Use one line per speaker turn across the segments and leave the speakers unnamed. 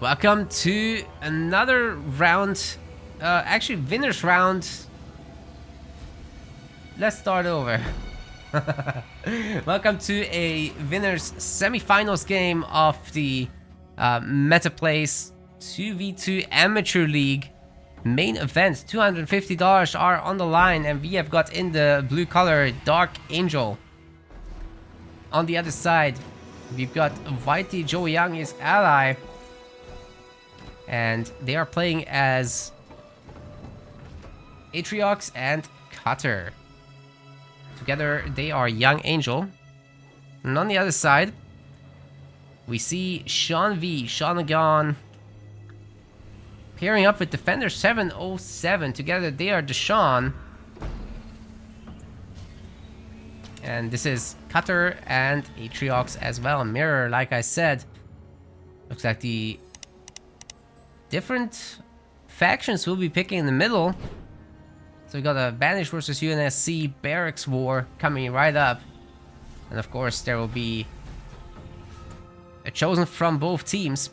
Welcome to another round. Actually, winners round. Let's start over. Welcome to a winners semifinals game of the MetaPlace 2v2 Amateur League main event. $250 are on the line, and we have got in the blue color Dark Angel. On the other side, we've got Whitey Joe Young, his ally. And they are playing as Atriox and Cutter. Together, they are Young Angel. And on the other side, we see Sean V, Shanagon, pairing up with Defender 707. Together, they are DeSean. And this is Cutter and Atriox as well. Mirror, like I said. Looks like the different factions will be picking in the middle. So we got a Banish versus UNSC Barracks War coming right up. And of course there will be a chosen from both teams.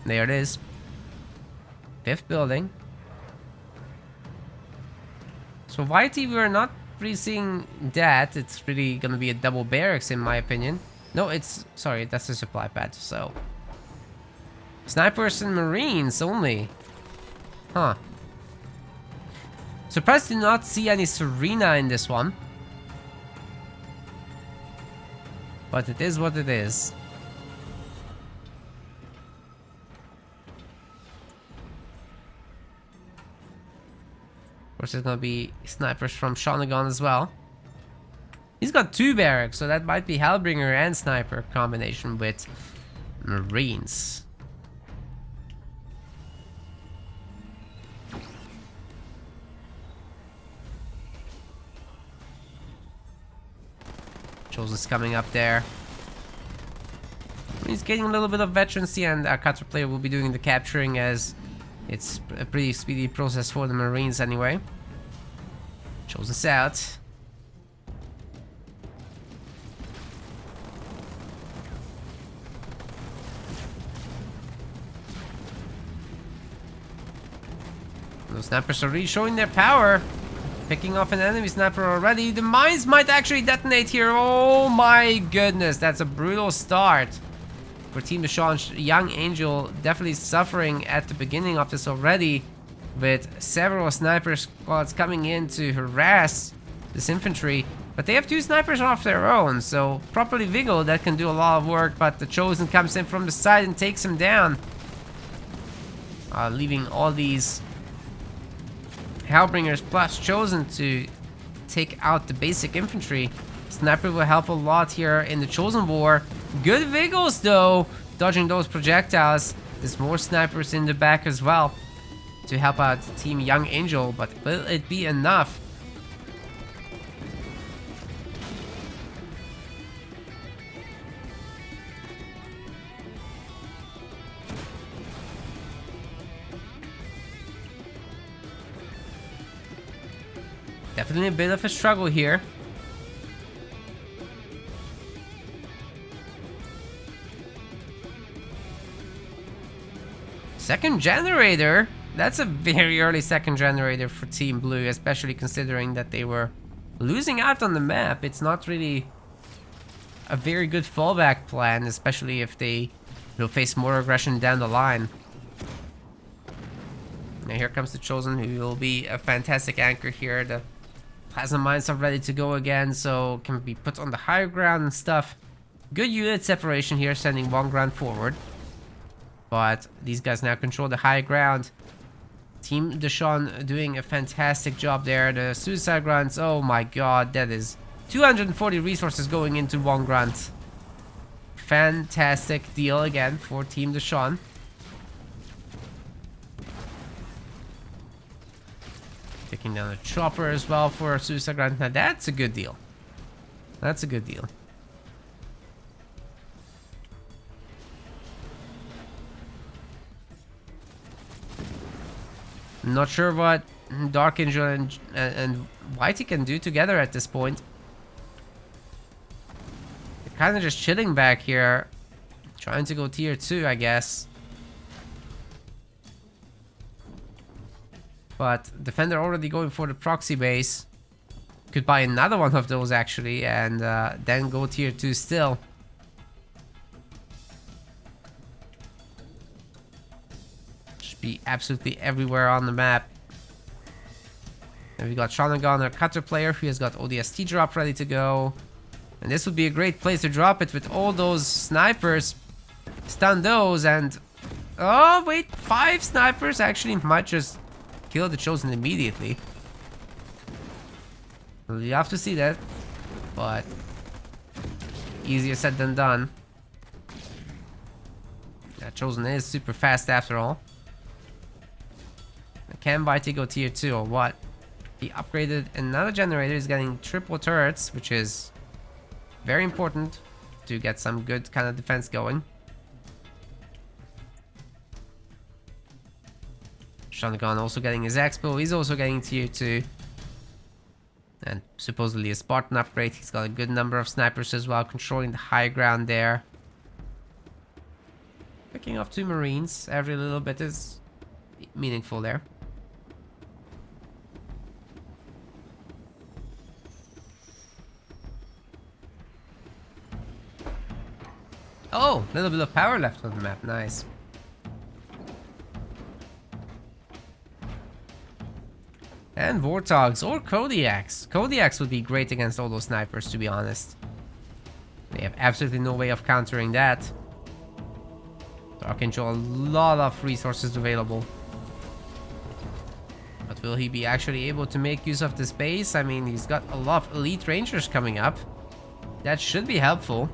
There it is. 5th building. So Whitey, we're not really seeing that. It's really gonna be a double barracks in my opinion. No, it's... sorry, that's the supply pad, so... Snipers and Marines only. Huh. Surprised to not see any Serena in this one. But it is what it is. Of course, there's gonna be snipers from Shanagon as well. He's got 2 barracks, so that might be Hellbringer and Sniper combination with Marines. Chosen's coming up there. He's getting a little bit of veterancy, and our Cutter player will be doing the capturing, as it's a pretty speedy process for the Marines anyway. Chosen's out. Those snipers are really showing their power. Picking off an enemy sniper already. The mines might actually detonate here. Oh my goodness, that's a brutal start for Team DeSean. Young Angel definitely suffering at the beginning of this already, with several sniper squads coming in to harass this infantry. But they have 2 snipers off their own, so properly wiggled, that can do a lot of work. But the Chosen comes in from the side and takes him down, leaving all these Hellbringers plus Chosen to take out the basic infantry. Sniper will help a lot here in the Chosen War. Good wiggles though, dodging those projectiles. There's more snipers in the back as well to help out Team Young Angel, but will it be enough? Definitely a bit of a struggle here. Second generator? That's a very early second generator for Team Blue, especially considering that they were losing out on the map. It's not really a very good fallback plan, especially if they will face more aggression down the line. Now here comes the Chosen, who will be a fantastic anchor here. The plasma mines are ready to go again, so can be put on the higher ground and stuff. Good unit separation here, sending one ground forward. But these guys now control the high ground. Team DeSean doing a fantastic job there. The suicide grunts, oh my god, that is 240 resources going into one grunt. Fantastic deal again for Team DeSean. Taking down a chopper as well for a suicide grunt. Now that's a good deal. That's a good deal. Not sure what Dark Angel and Whitey can do together at this point. They're kind of just chilling back here. Trying to go tier 2, I guess. But Defender already going for the proxy base. Could buy another one of those actually, and then go tier 2 still. Should be absolutely everywhere on the map. And we got Shanagon, our cutter player, who has got ODST drop ready to go. And this would be a great place to drop it with all those snipers. Stun those and... Oh, wait, 5 snipers actually might just kill the Chosen immediately. Well, you have to see that. But... easier said than done. That Chosen is super fast after all. Can Whitey go tier 2 or what? He upgraded another generator. He's getting triple turrets, which is very important to get some good kind of defense going. Shanagon also getting his expo. He's also getting tier 2. And supposedly a Spartan upgrade. He's got a good number of snipers as well, controlling the high ground there. Picking off 2 Marines. Every little bit is meaningful there. Oh, a little bit of power left on the map. Nice. And Warthogs or Kodiaks. Kodiaks would be great against all those snipers, to be honest. They have absolutely no way of countering that. Dark Angel, a lot of resources available. But will he be actually able to make use of this base? I mean, he's got a lot of elite rangers coming up. That should be helpful.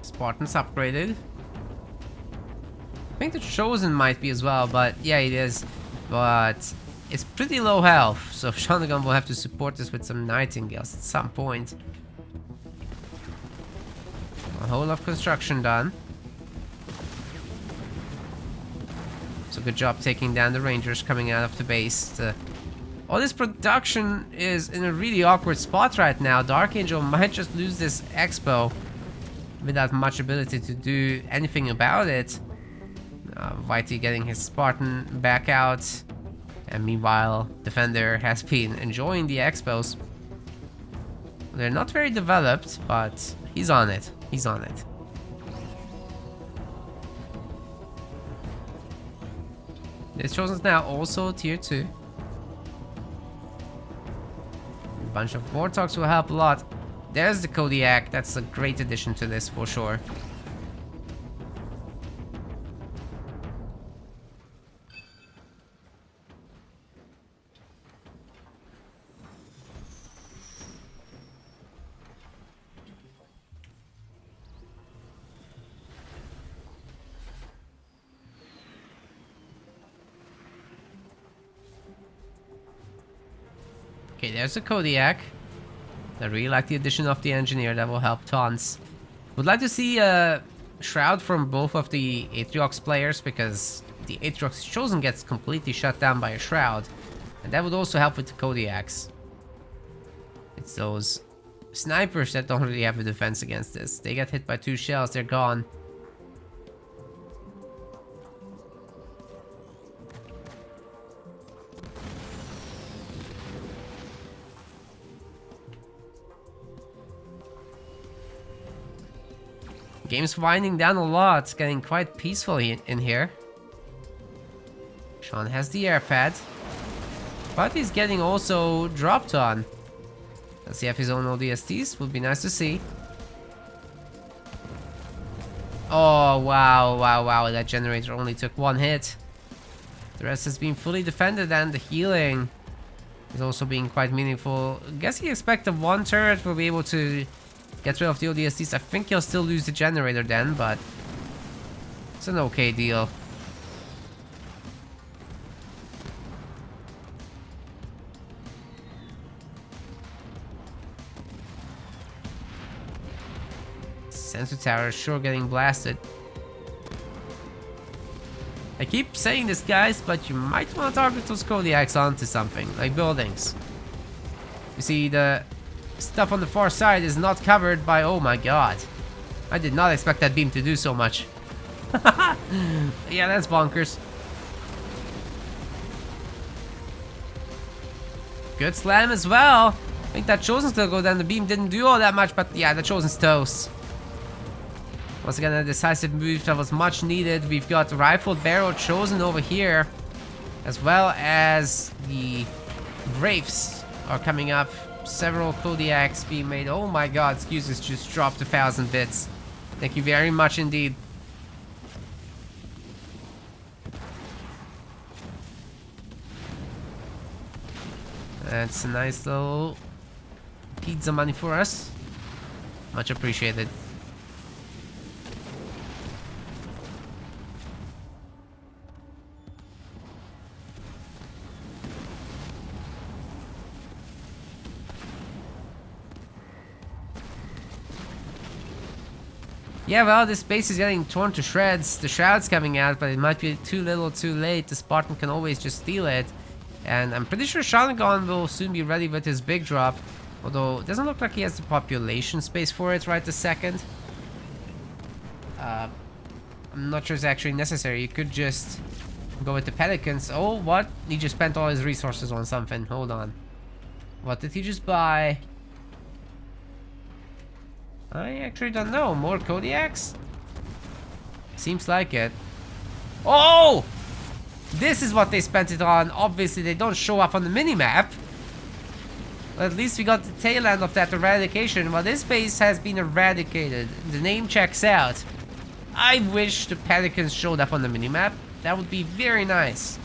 Spartans upgraded. I think the Chosen might be as well, but yeah, it is. But it's pretty low health, so Shanagon will have to support this with some Nightingales at some point. A whole lot of construction done. So good job taking down the Rangers coming out of the base. All this production is in a really awkward spot right now. Dark Angel might just lose this expo without much ability to do anything about it. Whitey getting his Spartan back out. And meanwhile, Defender has been enjoying the expos. They're not very developed, but he's on it. He's on it. This Chosen's now also tier 2. A bunch of Warthogs will help a lot. There's the Kodiak. That's a great addition to this for sure. Okay, there's a Kodiak. I really like the addition of the engineer. That will help tons. Would like to see a Shroud from both of the Atriox players, because the Atriox Chosen gets completely shut down by a Shroud. And that would also help with the Kodiaks. It's those snipers that don't really have a defense against this. They get hit by 2 shells, they're gone. Game's winding down a lot. It's getting quite peaceful in here. Sean has the air pad, but he's getting also dropped on. Does he have his own ODSTs? Would be nice to see. Oh, wow, wow, wow. That generator only took 1 hit. The rest has been fully defended, and the healing is also being quite meaningful. I guess he expects the 1 turret will be able to get rid of the ODSTs. I think he'll still lose the generator then, but it's an okay deal. Sensor tower is sure getting blasted. I I keep saying this, guys, but you might want to target those Kodiaks onto something, like buildings. You see, the stuff on the far side is not covered by... Oh my god. I did not expect that beam to do so much. Yeah, that's bonkers. Good slam as well. I think that Chosen still go down. The beam didn't do all that much, but yeah, the Chosen's toast. Once again, a decisive move that was much needed. We've got the rifled barrel Chosen over here, as well as the Wraiths are coming up. Several Kodiaks being made. Oh my god, excuses just dropped 1,000 bits. Thank you very much indeed. That's a nice little pizza money for us. Much appreciated. Yeah, well, this base is getting torn to shreds. The shroud's coming out, but it might be too little too late. The Spartan can always just steal it. And I'm pretty sure Shanagon will soon be ready with his big drop. Although, it doesn't look like he has the population space for it right this second. I'm not sure it's actually necessary. You could just go with the Pelicans. Oh, what? He just spent all his resources on something. Hold on. What did he just buy? I actually don't know. More Kodiaks? Seems like it. Oh! This is what they spent it on. Obviously, they don't show up on the minimap. But at least we got the tail end of that eradication. Well, this base has been eradicated. The name checks out. I wish the Pelicans showed up on the minimap. That would be very nice.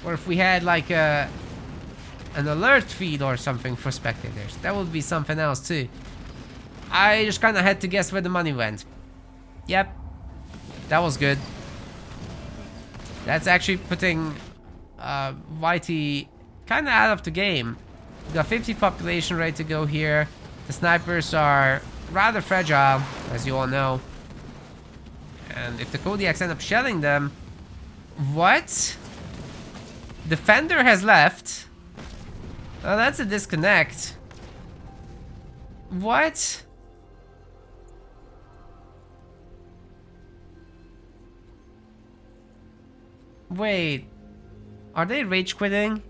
Or if we had like an alert feed or something for spectators. That would be something else too. I just kind of had to guess where the money went. Yep. That was good. That's actually putting YT kind of out of the game. We got 50 population ready to go here. The snipers are rather fragile, as you all know. And if the Kodiaks end up shelling them... What? Defender has left. Oh, that's a disconnect. What? Wait. Are they rage quitting?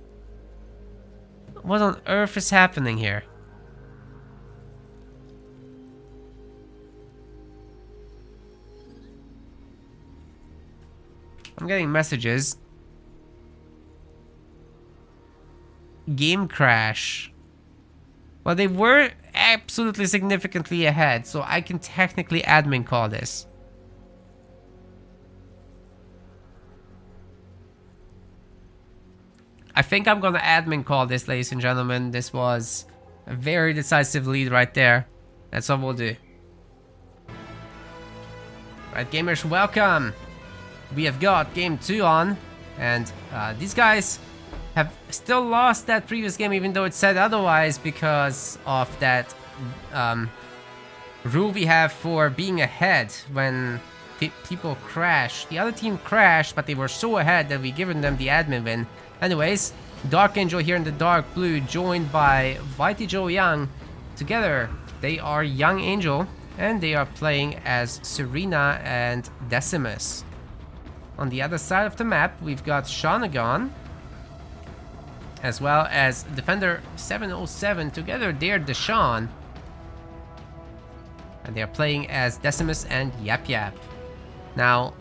What on earth is happening here? I'm getting messages. Game crash. Well, they were absolutely significantly ahead, so I can technically admin call this. I think I'm gonna admin call this, ladies and gentlemen. This was a very decisive lead right there. That's what we'll do. Right, gamers, welcome. We have got game 2 on, and these guys have still lost that previous game, even though it said otherwise, because of that rule we have for being ahead when people crash. The other team crashed, but they were so ahead that we given them the admin win. Anyways, Dark Angel here in the dark blue, joined by Whitey Joe Young. Together, they are Young Angel, and they are playing as Serena and Decimus. On the other side of the map, we've got Shanagon, as well as Defender 707. Together, they're DeSean. And they're playing as Decimus and Yap Yap. Now,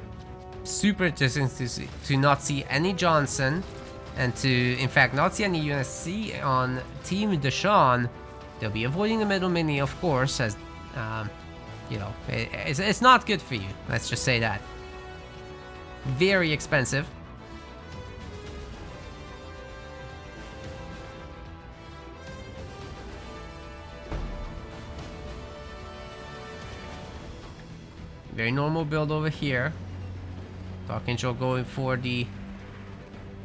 super interesting to not see any Johnson, and to, in fact, not see any UNSC on Team DeSean. They'll be avoiding the middle mini, of course, as, you know, it's not good for you. Let's just say that. Very expensive. Very normal build over here. Dark Angel going for the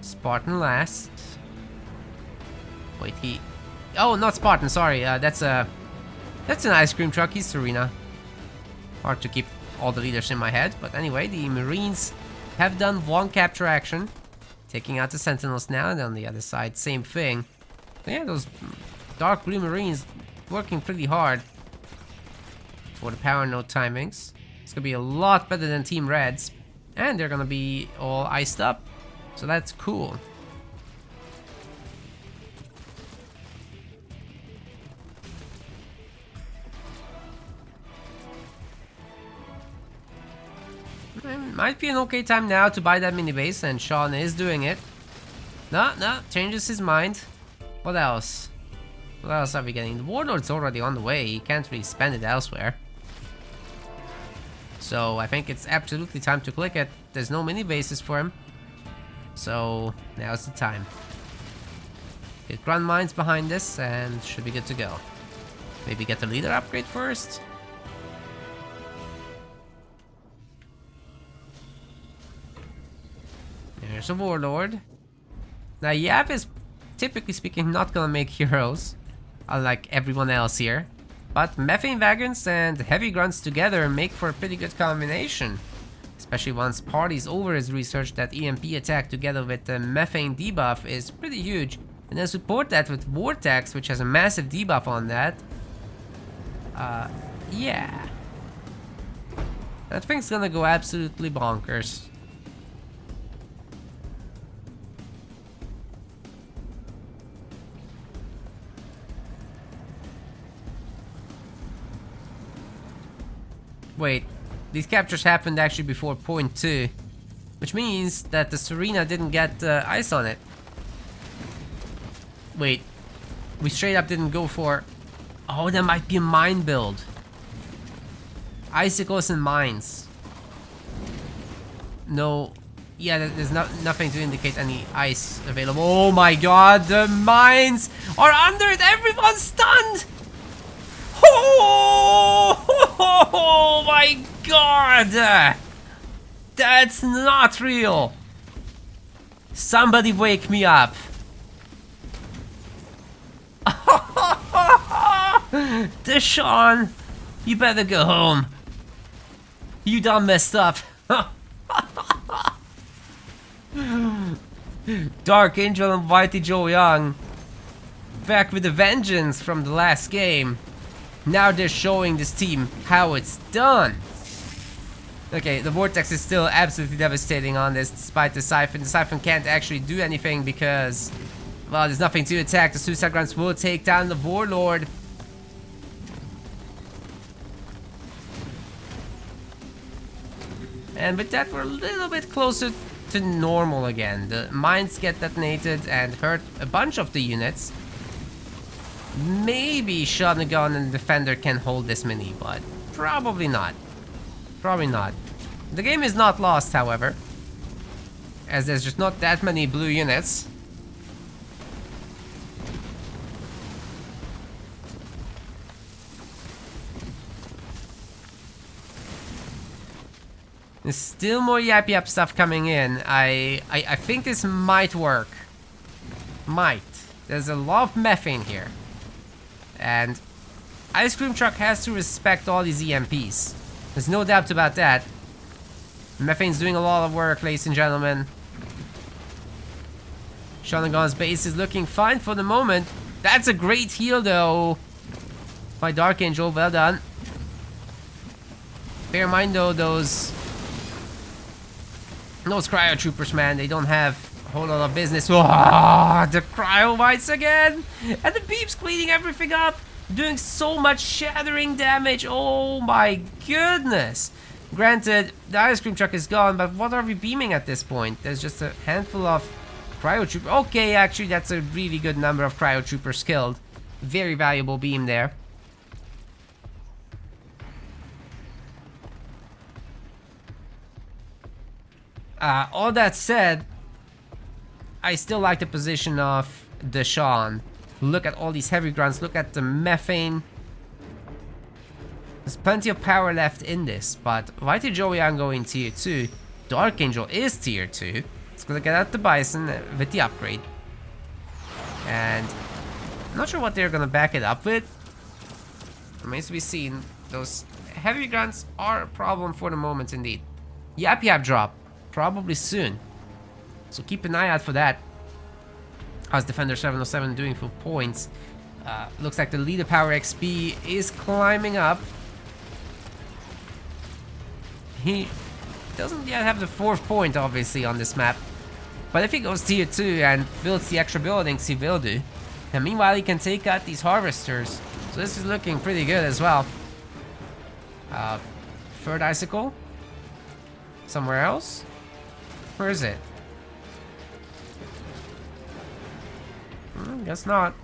Spartan last. Wait, he... Oh, not Spartan, sorry. That's an ice cream truck. He's Serena. Hard to keep all the leaders in my head. But anyway, the Marines have done one capture action, taking out the Sentinels now, and on the other side, same thing. So yeah, those dark blue Marines working pretty hard for the power node timings. It's gonna be a lot better than Team Reds, and they're gonna be all iced up, so that's cool. Might be an okay time now to buy that mini base, and Sean is doing it. No, changes his mind. What else? What else are we getting? The Warlord's already on the way. He can't really spend it elsewhere. So I think it's absolutely time to click it. There's no mini bases for him. So now's the time. Get Grand Mines behind this and should be good to go. Maybe get the leader upgrade first. There's a Warlord. Now Yap is, typically speaking, not gonna make heroes, unlike everyone else here. But Methane Wagons and Heavy Grunts together make for a pretty good combination. Especially once Party's over his research that EMP attack together with the Methane debuff is pretty huge. And then support that with Vortex, which has a massive debuff on that. Yeah. That thing's gonna go absolutely bonkers. Wait, these captures happened actually before point 2, which means that the Serena didn't get ice on it. Wait, we straight up didn't go for... Oh, that might be a mine build. Icicles and mines. No, yeah, there's nothing to indicate any ice available. Oh my god, the mines are under it, everyone's stunned! Oh my god! That's not real! Somebody wake me up! DeSean, you better go home. You done messed up. Dark Angel and Whitey Joe Young, back with a vengeance from the last game. Now they're showing this team how it's done. Okay, the Vortex is still absolutely devastating on this, despite the Siphon. The Siphon can't actually do anything because, well, there's nothing to attack. The Suicide Grunts will take down the Warlord. And with that, we're a little bit closer to normal again. The mines get detonated and hurt a bunch of the units. Maybe Shotgun and Defender can hold this mini, but probably not. Probably not. The game is not lost, however, as there's just not that many blue units. There's still more Yap Yap stuff coming in. I think this might work. Might. There's a lot of methane here. And Ice Cream Truck has to respect all these EMPs. There's no doubt about that. Methane's doing a lot of work, ladies and gentlemen. Shonagon's base is looking fine for the moment. That's a great heal, though. By Dark Angel, well done. Bear in mind, though, those Cryo Troopers, man, they don't have a whole lot of business. Oh, the Cryo Mites again! And the beam's cleaning everything up! Doing so much shattering damage. Oh my goodness! Granted, the Ice Cream Truck is gone, but what are we beaming at this point? There's just a handful of Cryo Troopers. Okay, actually, that's a really good number of Cryo Troopers killed. Very valuable beam there. All that said, I still like the position of DeSean. Look at all these heavy grunts, look at the methane. There's plenty of power left in this, but Whitey Joey Young going tier 2. Dark Angel is tier 2. It's gonna get out the Bison with the upgrade. And I'm not sure what they're gonna back it up with. Remains to be seen. Those heavy grunts are a problem for the moment indeed. Yap drop, probably soon. So keep an eye out for that. How's Defender 707 doing for points? Looks like the leader power XP is climbing up. He doesn't yet have the 4th point, obviously, on this map. But if he goes tier 2 and builds the extra buildings, he will do. And meanwhile, he can take out these harvesters. So this is looking pretty good as well. 3rd icicle? Somewhere else? Where is it? Guess not.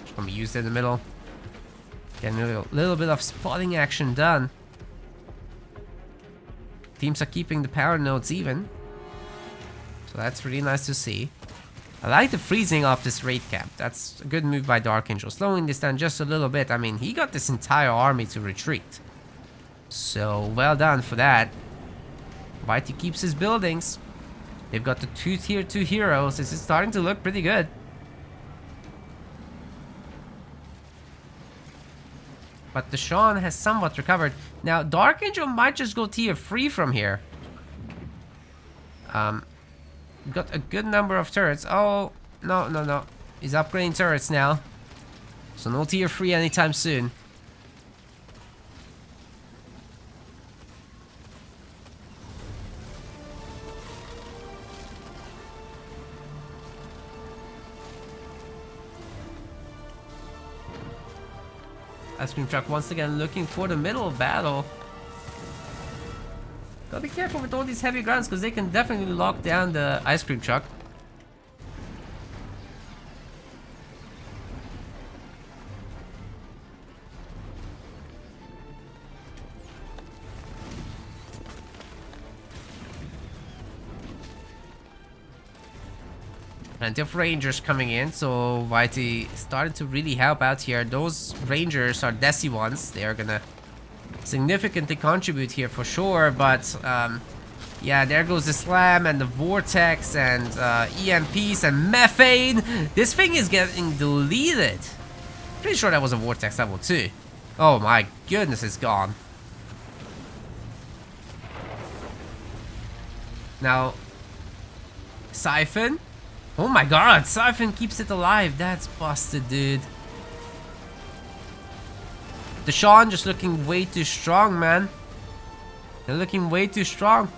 It's gonna be used in the middle. Getting a little bit of spotting action done. Teams are keeping the power nodes even. So that's really nice to see. I like the freezing of this raid camp. That's a good move by DarkAngel. Slowing this down just a little bit. I mean, he got this entire army to retreat. So, well done for that. Whitey keeps his buildings. They've got the 2 tier 2 heroes. This is starting to look pretty good. But DeSean has somewhat recovered. Now, DarkAngel might just go tier 3 from here. Got a good number of turrets. Oh, no. He's upgrading turrets now. So no tier 3 anytime soon. Ice cream truck once again looking for the middle battle. Gotta be careful with all these heavy grunts because they can definitely lock down the ice cream truck. Plenty of rangers coming in, so Whitey started to really help out here. Those rangers are DeSean ones. They are gonna significantly contribute here for sure, but yeah, there goes the slam and the vortex and EMPs and methane. This thing is getting deleted. Pretty sure that was a vortex level 2. Oh my goodness, it's gone. Now, Siphon. Oh my god, Siphon keeps it alive. That's busted, dude. DeSean just looking way too strong, man. They're looking way too strong.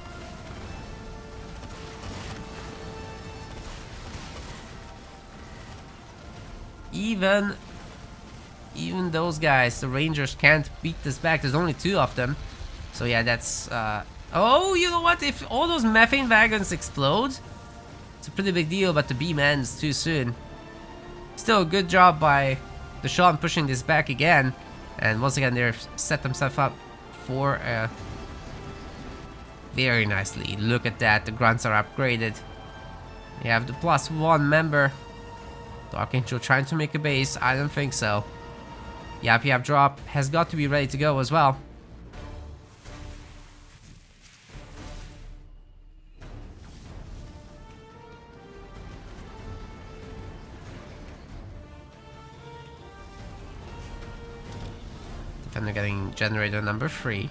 Even those guys, the Rangers, can't beat this back. There's only 2 of them. So yeah, that's... Oh, you know what? If all those methane wagons explode, it's a pretty big deal, but the beam ends too soon. Still a good job by DeSean pushing this back again. And once again, they've set themselves up for very nicely. Look at that, the grunts are upgraded. You have the +1 member. DarkAngel trying to make a base. I don't think so. Yap drop has got to be ready to go as well. Defender getting generator number 3.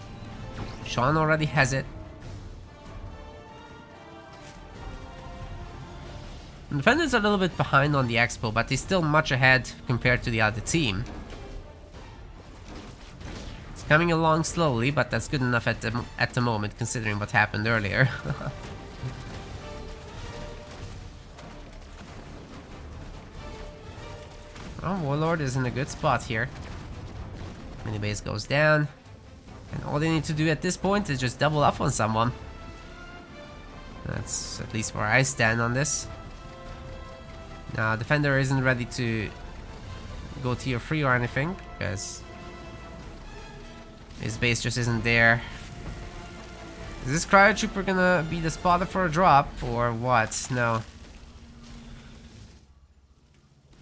Sean already has it. The Defender's a little bit behind on the expo, but he's still much ahead compared to the other team. It's coming along slowly, but that's good enough at the moment, considering what happened earlier. Oh, Warlord is in a good spot here. Mini base goes down, and all they need to do at this point is just double up on someone. That's at least where I stand on this. Now, Defender isn't ready to go tier 3 or anything, because his base just isn't there. Is this Cryo Trooper gonna be the spotter for a drop, or what? No.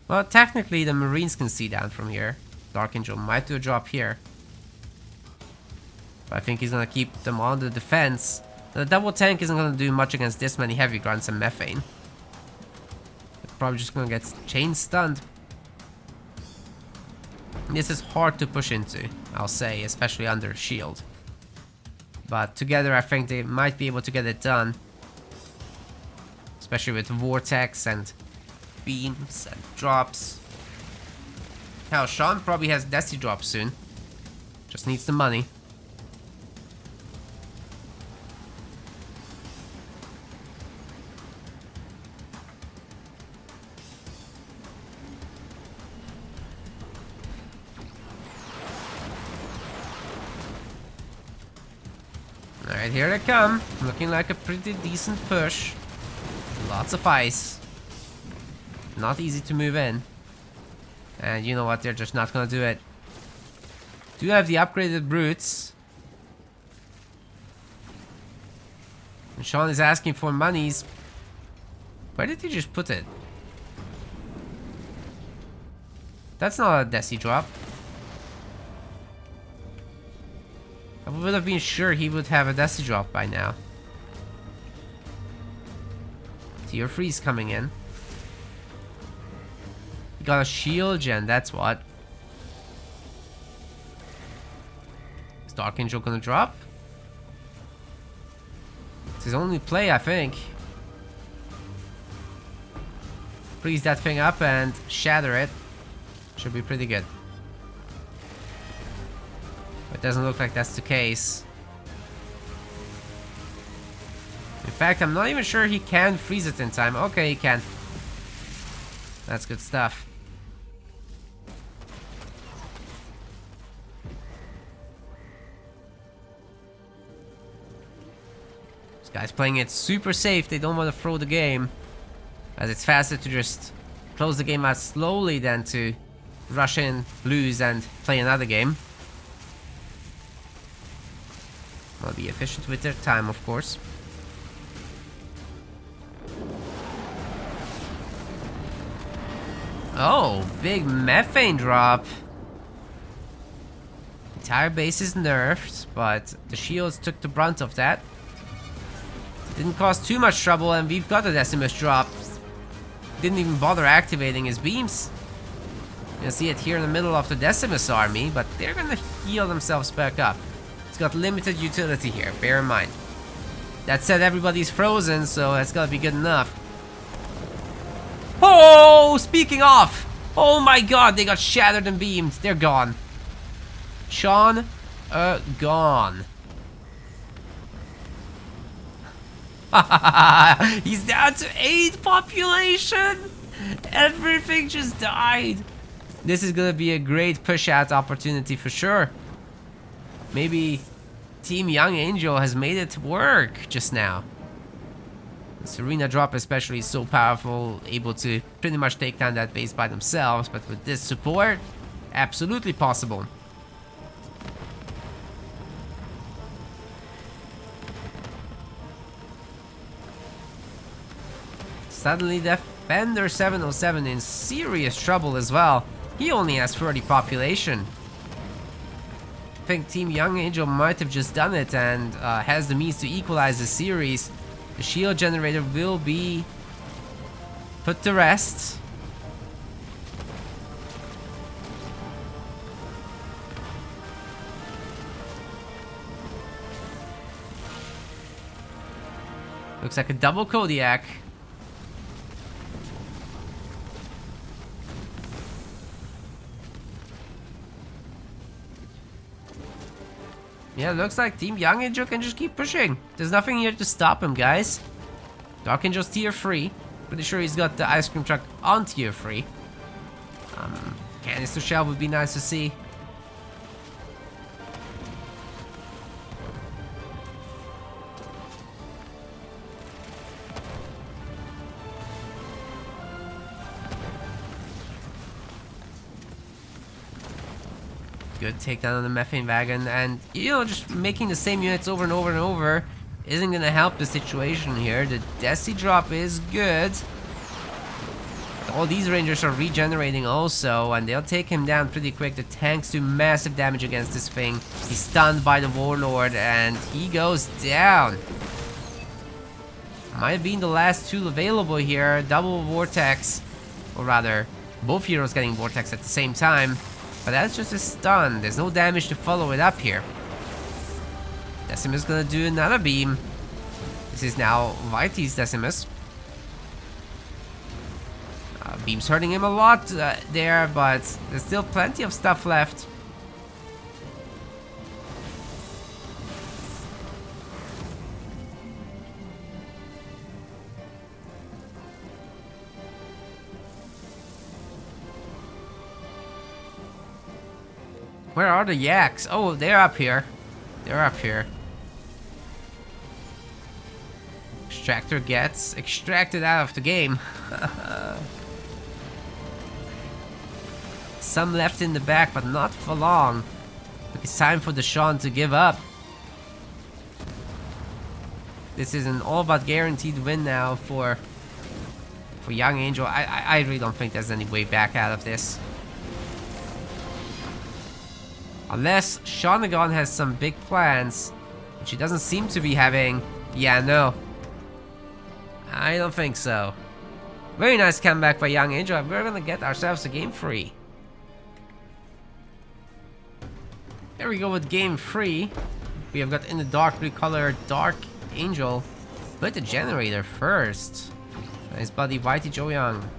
Well, technically the Marines can see down from here. DarkAngel might do a drop here. But I think he's gonna keep them on the defense. The double tank isn't gonna do much against this many heavy grunts and methane. They're probably just gonna get chain stunned. This is hard to push into, I'll say, especially under shield. But together I think they might be able to get it done. Especially with vortex and beams and drops. Hell, Sean probably has Desi drop soon. Just needs the money. Alright, here they come. Looking like a pretty decent push. Lots of ice. Not easy to move in. And you know what? They're just not gonna do it. Do have the upgraded brutes. And Sean is asking for monies. Where did he just put it? That's not a Desi drop. I would have been sure he would have a Desi drop by now. Tier 3's coming in. He got a shield gen, that's what. Is Dark Angel gonna drop? It's his only play, I think. Freeze that thing up and shatter it. Should be pretty good. It doesn't look like that's the case. In fact, I'm not even sure he can freeze it in time. Okay, he can. That's good stuff. This guy's playing it super safe. They don't want to throw the game, as it's faster to just close the game out slowly than to rush in, lose, and play another game. I'll be efficient with their time, of course. Oh, big methane drop. Entire base is nerfed, but the shields took the brunt of that. Didn't cause too much trouble, and we've got a Decimus drop. Didn't even bother activating his beams. You can see it here in the middle of the Decimus army, but they're gonna heal themselves back up. It's got limited utility here, bear in mind. That said, everybody's frozen, so it's gotta be good enough. Oh, speaking of! Oh my god, they got shattered and beamed. They're gone. Sean, gone. He's down to 8 population! Everything just died. This is gonna be a great push-out opportunity for sure. Maybe Team YoungAngel has made it work just now. This arena drop especially is so powerful, able to pretty much take down that base by themselves, but with this support, absolutely possible. Suddenly Defender 707 in serious trouble as well. He only has 30 population. I think Team YoungAngel might have just done it and has the means to equalize the series. The shield generator will be put to rest. Looks like a double Kodiak. Yeah, looks like Team YoungAngel can just keep pushing. There's nothing here to stop him, guys. Dark Angel's tier 3. Pretty sure he's got the ice cream truck on tier 3. Canister shell would be nice to see. Good takedown on the methane wagon, and you know, just making the same units over and over and over isn't gonna help the situation here. The Desi drop is good. All these rangers are regenerating also, and they'll take him down pretty quick. The tanks do massive damage against this thing. He's stunned by the warlord, and he goes down. Might have been the last tool available here. Double vortex, or rather, both heroes getting vortex at the same time. But that's just a stun. There's no damage to follow it up here. Decimus gonna do another beam. This is now Viti's Decimus. Beam's hurting him a lot there, but there's still plenty of stuff left. Where are the yaks? Oh, they're up here. They're up here. Extractor gets extracted out of the game. Some left in the back, but not for long. It's time for DeSean to give up. This is an all but guaranteed win now for YoungAngel. I really don't think there's any way back out of this. Unless Shawnagon has some big plans, which he doesn't seem to be having. Yeah, no. I don't think so. Very nice comeback by YoungAngel. We're gonna get ourselves a game 3. There we go with game 3. We have got in the dark blue color Dark Angel. Put the generator first. Nice buddy Whitey Joe Young.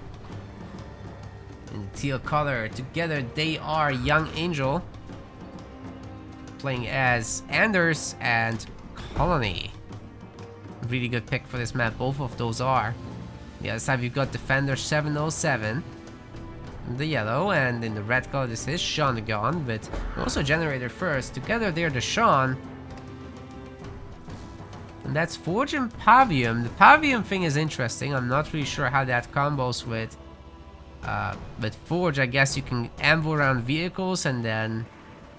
In the teal color. Together they are YoungAngel. Playing as Anders and Colony. Really good pick for this map, both of those are. The other side we've got Defender 707 in the yellow, and in the red color this is Shawnagon, but also Generator first. Together they're DeSean. And that's Forge and Pavium. The Pavium thing is interesting. I'm not really sure how that combos with Forge. I guess you can amble around vehicles and then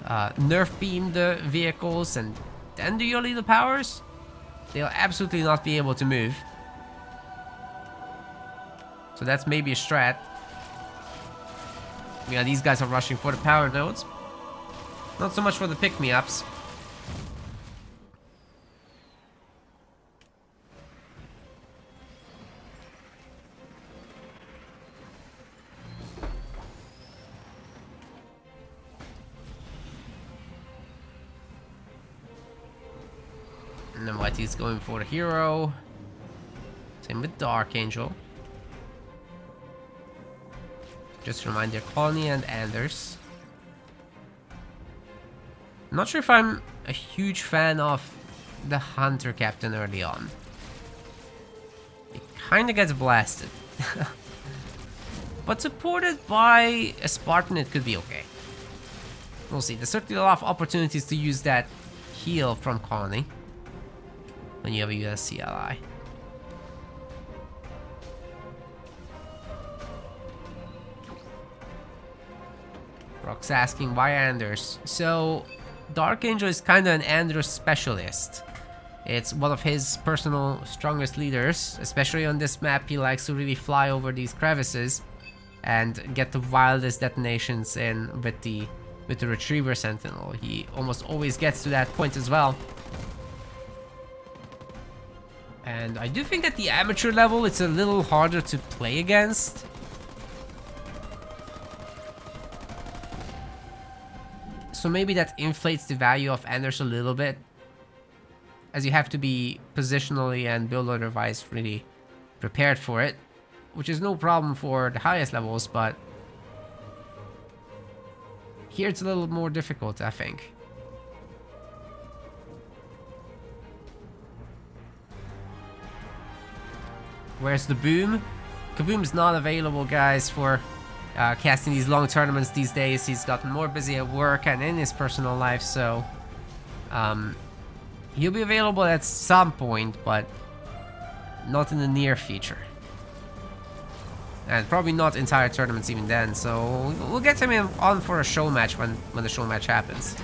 nerf beam the vehicles and then do your lethal powers. They'll absolutely not be able to move. So that's maybe a strat. Yeah, these guys are rushing for the power nodes. Not so much for the pick-me-ups. And then Whitey's going for the hero. Same with Dark Angel. Just remind their Colony and Anders. I'm not sure if I'm a huge fan of the Hunter Captain early on. It kinda gets blasted. But supported by a Spartan, it could be okay. We'll see. There's certainly a lot of opportunities to use that heal from Colony when you have a USC ally. Rock's asking why Anders. So Dark Angel is kind of an Anders specialist. It's one of his personal strongest leaders, especially on this map. He likes to really fly over these crevices and get the wildest detonations in with the Retriever Sentinel. He almost always gets to that point as well. And I do think at the amateur level it's a little harder to play against. So maybe that inflates the value of Anders a little bit, as you have to be positionally and build order-wise really prepared for it, which is no problem for the highest levels, but here it's a little more difficult, I think. Where's the Boom? Kaboom's not available, guys, for casting these long tournaments these days. He's gotten more busy at work and in his personal life, so he'll be available at some point, but not in the near future. And probably not entire tournaments even then, so we'll get him on for a show match when the show match happens.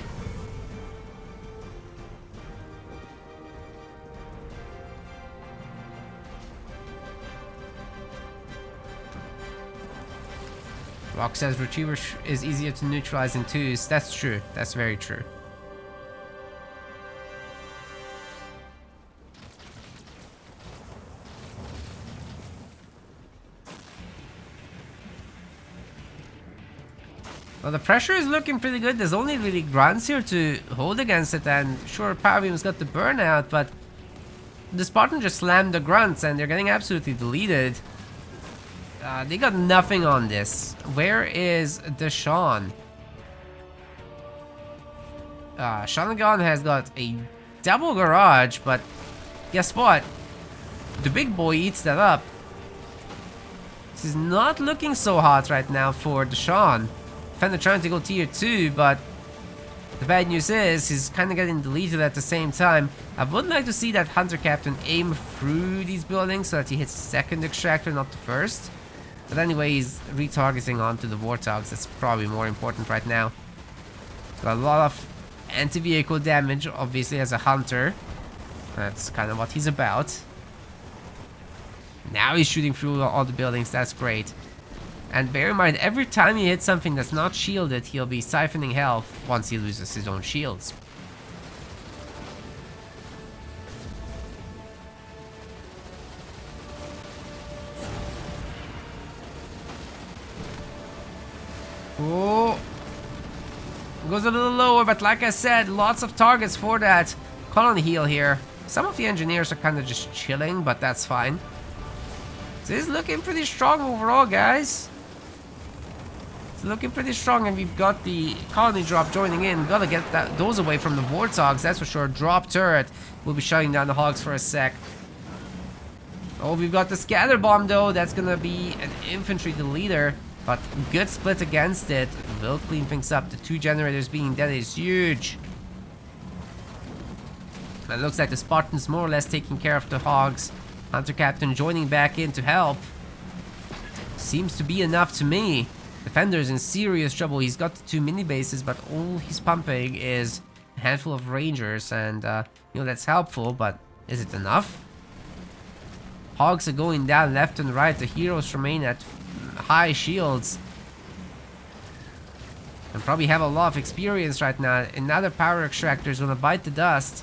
Rock says Retriever is easier to neutralize in twos. That's true. That's very true. Well, the pressure is looking pretty good. There's only really grunts here to hold against it, and sure, Power Beam's got the burnout, but the Spartan just slammed the grunts, and they're getting absolutely deleted. They got nothing on this. Where is DeSean? Shanagan has got a double garage, but guess what? The big boy eats that up. This is not looking so hot right now for DeSean. Defender trying to go tier 2, but the bad news is he's kind of getting deleted at the same time. I would like to see that Hunter Captain aim through these buildings so that he hits the second extractor, not the first. But anyway, he's retargeting onto the Warthogs. That's probably more important right now. Got a lot of anti-vehicle damage, obviously, as a Hunter. That's kind of what he's about. Now he's shooting through all the buildings. That's great. And bear in mind, every time he hits something that's not shielded, he'll be siphoning health once he loses his own shields. Oh, goes a little lower, but like I said, lots of targets for that colony heal here. Some of the engineers are kind of just chilling, but that's fine. This is looking pretty strong overall, guys. It's looking pretty strong, and we've got the colony drop joining in. Gotta get those away from the Warthogs, that's for sure. Drop turret will be shutting down the Hogs for a sec. Oh, we've got the scatter bomb though. That's gonna be an infantry deleter, but good split against it. Will clean things up. The 2 generators being dead is huge. And it looks like the Spartans more or less taking care of the Hogs. Hunter Captain joining back in to help. Seems to be enough to me. Defender's in serious trouble. He's got the 2 mini bases, but all he's pumping is a handful of Rangers, and you know, that's helpful, but is it enough? Hogs are going down left and right. The heroes remain at high shields and probably have a lot of experience right now. Another power extractor is gonna bite the dust.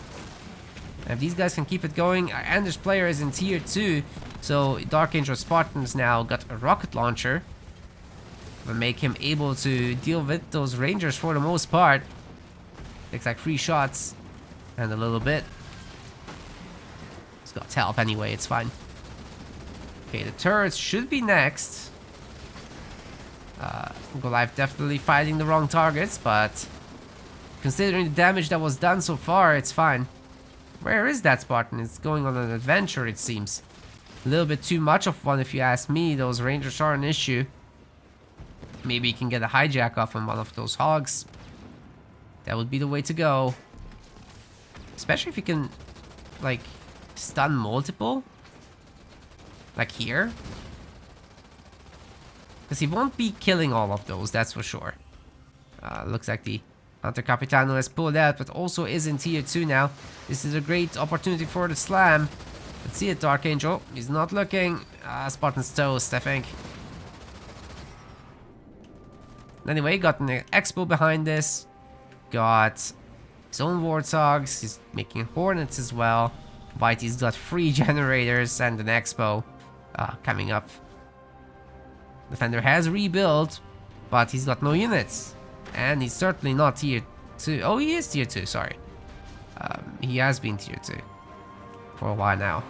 And if these guys can keep it going, Anders player is in tier 2, so Dark Angel Spartans now got a rocket launcher. Will make him able to deal with those Rangers for the most part. Takes like 3 shots and a little bit. It's got help anyway, it's fine. Okay, the turrets should be next. Goliath definitely fighting the wrong targets, but considering the damage that was done so far, it's fine. Where is that Spartan? It's going on an adventure, it seems. A little bit too much of one if you ask me. Those Rangers are an issue. Maybe you can get a hijack off on one of those Hogs. That would be the way to go. Especially if you can, like, stun multiple. Like here. Because he won't be killing all of those, that's for sure. Looks like the Hunter Capitano has pulled out, but also is in tier 2 now. This is a great opportunity for the slam. Let's see it, Dark Angel. He's not looking. Spartan's toast, I think. Anyway, got an Expo behind this. Got his own Warthogs. He's making Hornets as well. Whitey's got 3 generators and an Expo coming up. Defender has rebuilt, but he's got no units. And he's certainly not tier 2. Oh, he is tier 2, sorry. He has been tier 2 for a while now.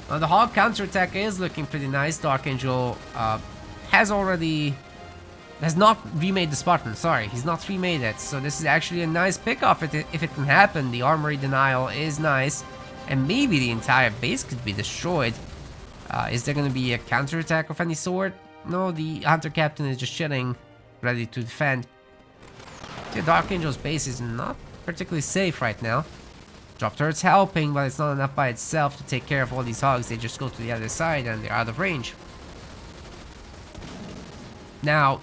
Now the Hog counterattack is looking pretty nice. Dark Angel has not remade the Spartan, sorry, he's not remade it. So this is actually a nice pick-off if it can happen. The armory denial is nice. And maybe the entire base could be destroyed. Is there going to be a counterattack of any sort? No, the Hunter Captain is just chilling, ready to defend. The Dark Angel's base is not particularly safe right now. Drop turret's helping, but it's not enough by itself to take care of all these Hogs. They just go to the other side and they're out of range. Now,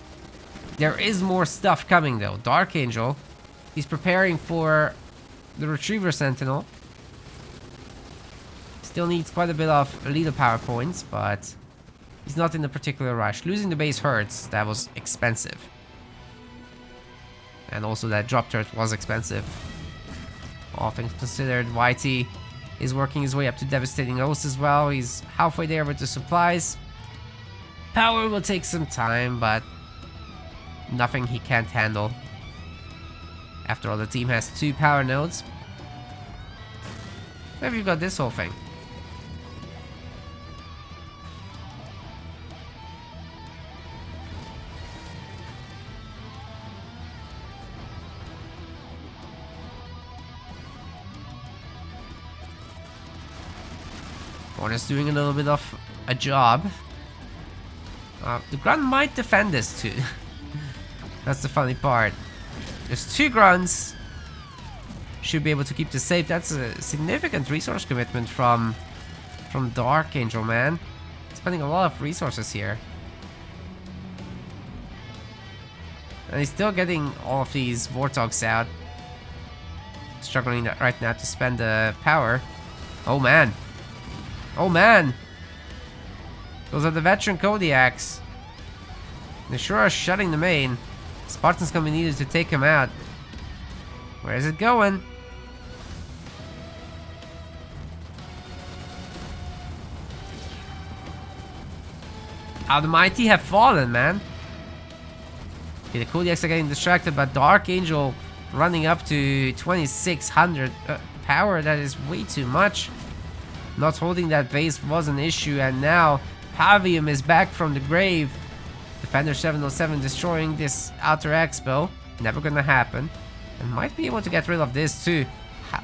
there is more stuff coming though. Dark Angel, he's preparing for the Retriever Sentinel. Still needs quite a bit of leader power points, but he's not in a particular rush. Losing the base hurts. That was expensive. And also that drop turret was expensive. All things considered, YT is working his way up to devastating Oath as well. He's halfway there with the supplies. Power will take some time, but nothing he can't handle. After all, the team has 2 power nodes. Maybe you've got this whole thing. Hornet's doing a little bit of a job. The grunt might defend this too. That's the funny part. There's 2 grunts. Should be able to keep this safe. That's a significant resource commitment from DeSean, man. Spending a lot of resources here. And he's still getting all of these Warthogs out. Struggling right now to spend the power. Oh man. Oh man! Those are the veteran Kodiaks. They sure are shutting the main. Spartan's gonna be needed to take him out. Where is it going? Oh, the mighty have fallen, man. Okay, the Kodiaks are getting distracted, but the Archangel running up to 2600 power. That is way too much. Not holding that base was an issue, and now Pavium is back from the grave. Defender 707 destroying this outer expo. Never gonna happen. And might be able to get rid of this too.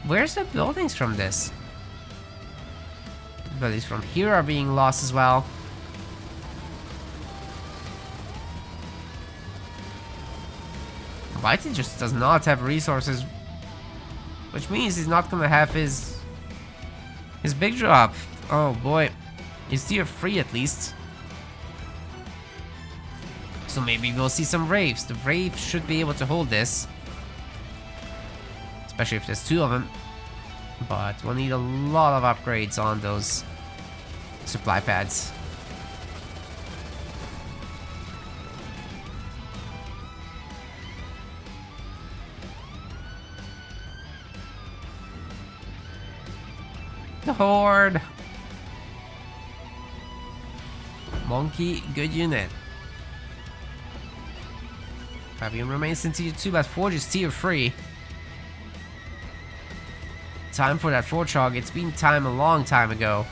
Where's the buildings from this? The buildings from here are being lost as well. Whitey just does not have resources, which means he's not gonna have his big drop. Oh boy. He's tier 3 at least. So maybe we'll see some Wraiths. The Wraith should be able to hold this. Especially if there's 2 of them. But we'll need a lot of upgrades on those supply pads. The Horde. Monkey, good unit. Fabian remains in tier 2, but Forge is tier 3. Time for that Forge Hog. It's been time a long time ago.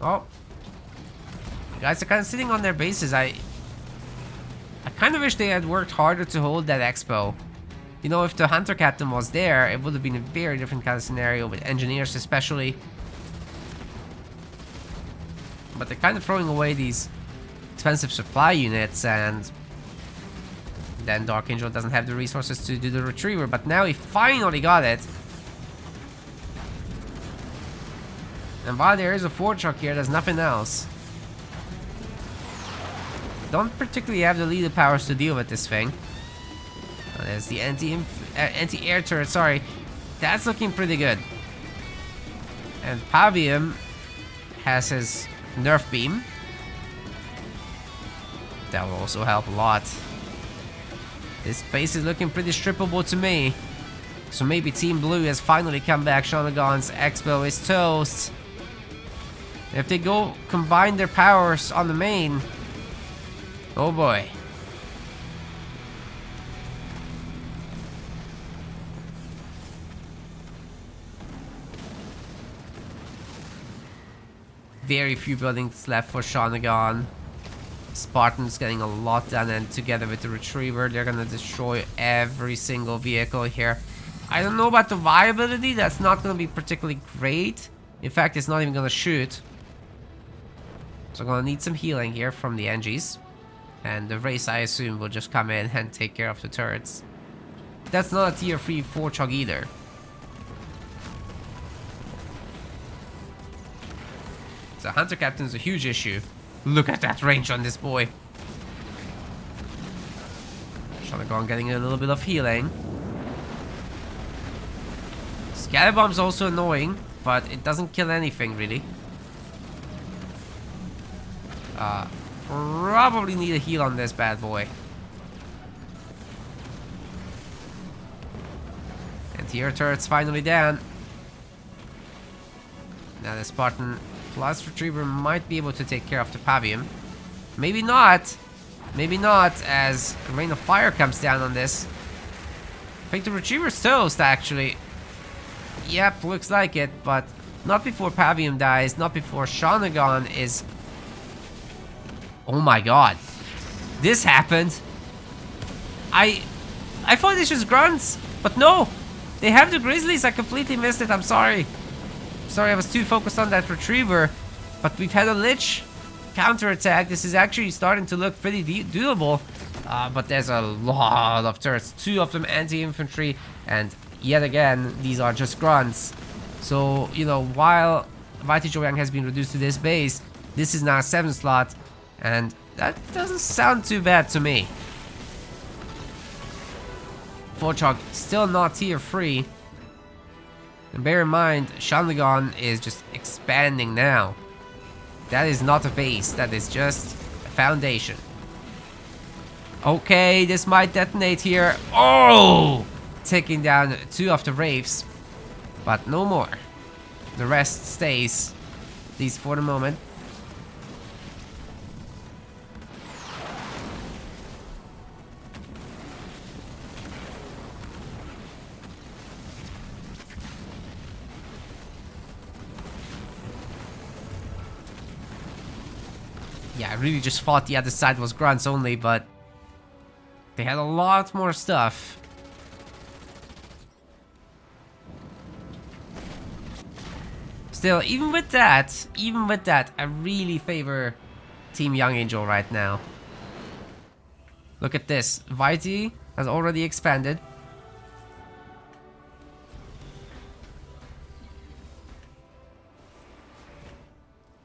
Oh. Guys are kind of sitting on their bases. I kind of wish they had worked harder to hold that expo. You know, if the Hunter Captain was there, it would have been a very different kind of scenario with engineers especially. But they're kind of throwing away these expensive supply units, and then Dark Angel doesn't have the resources to do the retriever, but now he finally got it. And while there is a Forge truck here, there's nothing else. Don't particularly have the leader powers to deal with this thing. Oh, there's the anti-air turret, sorry. That's looking pretty good. And Pavium has his nerf beam. That will also help a lot. This base is looking pretty strippable to me. So maybe Team Blue has finally come back. Shanagon's Expo is toast. If they go combine their powers on the main, oh boy. Very few buildings left for Shanagon. Spartan's getting a lot done, and together with the Retriever, they're gonna destroy every single vehicle here. I don't know about the viability. That's not gonna be particularly great. In fact, it's not even gonna shoot. So I'm gonna need some healing here from the NGs. And the race, I assume, will just come in and take care of the turrets. That's not a tier 3 Forge Hog either. So Hunter Captain is a huge issue. Look at that range on this boy. Shanagon getting a little bit of healing. Scatterbomb's also annoying. but it doesn't kill anything really. Probably need a heal on this bad boy. Anti-air turret's finally down. Now the Spartan plus Retriever might be able to take care of the Pavium. Maybe not. Maybe not, as a rain of fire comes down on this. I think the Retriever's toast, actually. Yep, looks like it, but not before Pavium dies, not before Shawnagon is... Oh my god. This happened. I thought it's just grunts, but no. They have the Grizzlies. I completely missed it. I'm sorry. Sorry, I was too focused on that Retriever. But we've had a Lich counterattack. This is actually starting to look pretty doable. But there's a lot of turrets. 2 of them anti-infantry. And yet again, these are just grunts. So, you know, while Mighty Joyang has been reduced to this base, this is now a 7 slot. And that doesn't sound too bad to me. Forchog still not tier 3. And bear in mind, Shawnagon is just expanding now. That is not a base, that is just a foundation. Okay, this might detonate here. Oh! Taking down 2 of the Wraiths. But no more. The rest stays, at least for the moment. Yeah, I really just thought the other side was grunts only, but they had a lot more stuff. Still, even with that, I really favor Team YoungAngel right now. Look at this. Vitae has already expanded.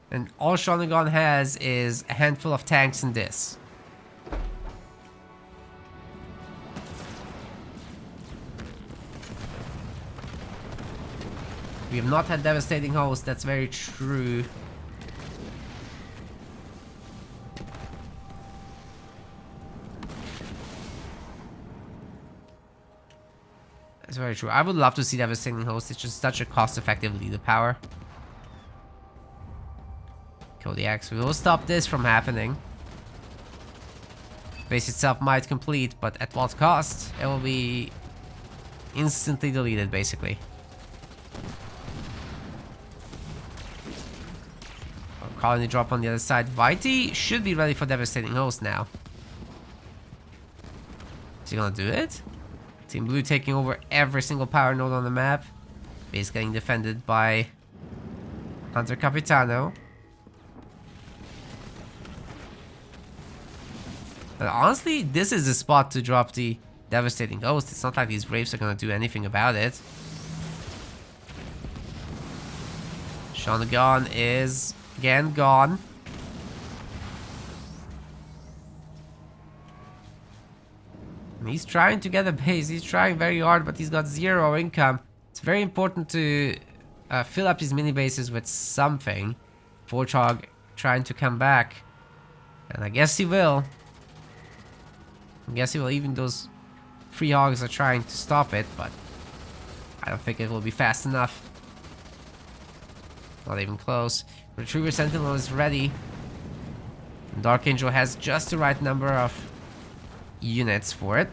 And all Shawnagon has is a handful of tanks and this. We have not had devastating hosts, that's very true. That's very true. I would love to see devastating hosts, it's just such a cost-effective leader power. Kodiaks will stop this from happening. Base itself might complete, but at what cost? It will be instantly deleted, basically. Colony drop on the other side. Vitae should be ready for devastating host now. Is he gonna do it? Team Blue taking over every single power node on the map. Base getting defended by Hunter Capitano. But honestly, this is the spot to drop the devastating host. It's not like these Wraiths are gonna do anything about it. Shawnagon is again gone. And he's trying to get a base. He's trying very hard, but he's got 0 income. It's very important to fill up these mini bases with something. Forchog trying to come back. And I guess he will. I guess he will, even those 3 hogs are trying to stop it, but I don't think it will be fast enough. Not even close. Retriever Sentinel is ready. And Dark Angel has just the right number of units for it.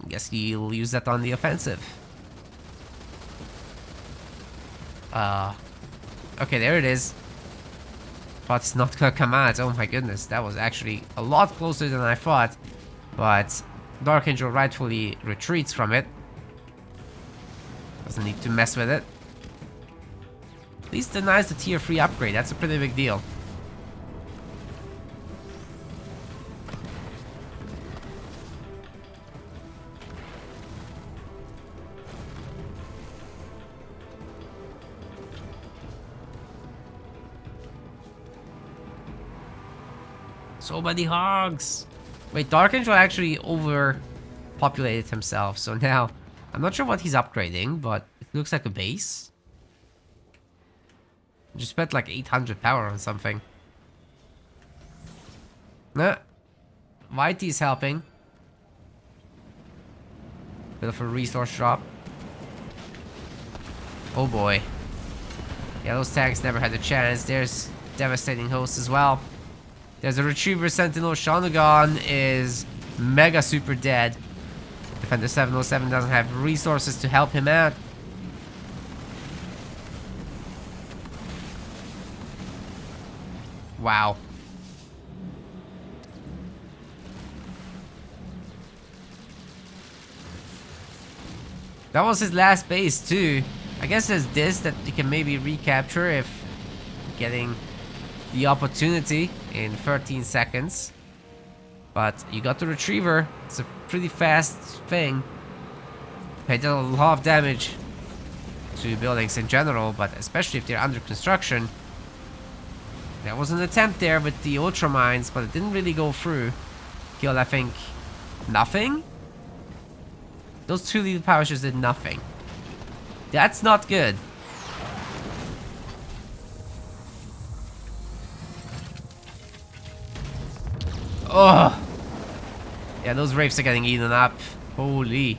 I guess he'll use that on the offensive. Okay, there it is. But it's not gonna come out. Oh my goodness, that was actually a lot closer than I thought. But Dark Angel rightfully retreats from it. Doesn't need to mess with it. At least denies the tier 3 upgrade. That's a pretty big deal. So many hogs. Wait, Dark Angel actually overpopulated himself. So now, I'm not sure what he's upgrading, but Looks like a base. Just spent like 800 power on something. Nah. Whitey's helping. Bit of a resource drop. Oh boy. Yeah, those tanks never had a chance. There's devastating hosts as well. There's a retriever sentinel. Shonagon is mega super dead. Defender 707 doesn't have resources to help him out. Wow. That was his last base too. I guess there's this that you can maybe recapture if getting the opportunity in 13 seconds. But you got the retriever. It's a pretty fast thing. They did a lot of damage to buildings in general, but especially if they're under construction. There was an attempt there with the ultramines, but it didn't really go through. Killed, I think, nothing? Those 2 lethal power shots did nothing. That's not good. Oh! Yeah, those Wraiths are getting eaten up. Holy.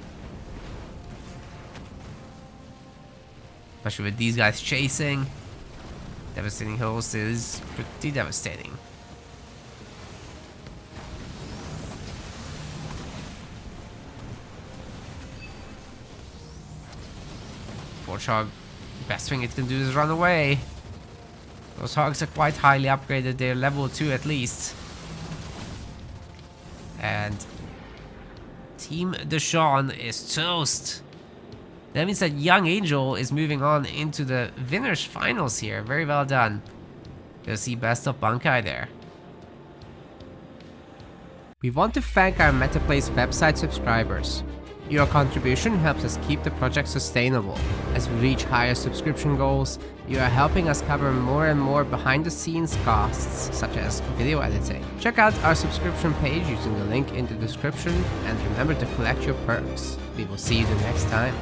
Especially with these guys chasing. Devastating host is pretty devastating. Forge Hog, best thing it can do is run away. Those hogs are quite highly upgraded. They're level 2 at least. And Team DeSean is toast. That means that YoungAngel is moving on into the winners finals here. Very well done. You'll see best of Bankai there. We want to thank our MetaPlace website subscribers. Your contribution helps us keep the project sustainable. As we reach higher subscription goals, you are helping us cover more and more behind-the-scenes costs, such as video editing. Check out our subscription page using the link in the description, and remember to collect your perks. We will see you the next time.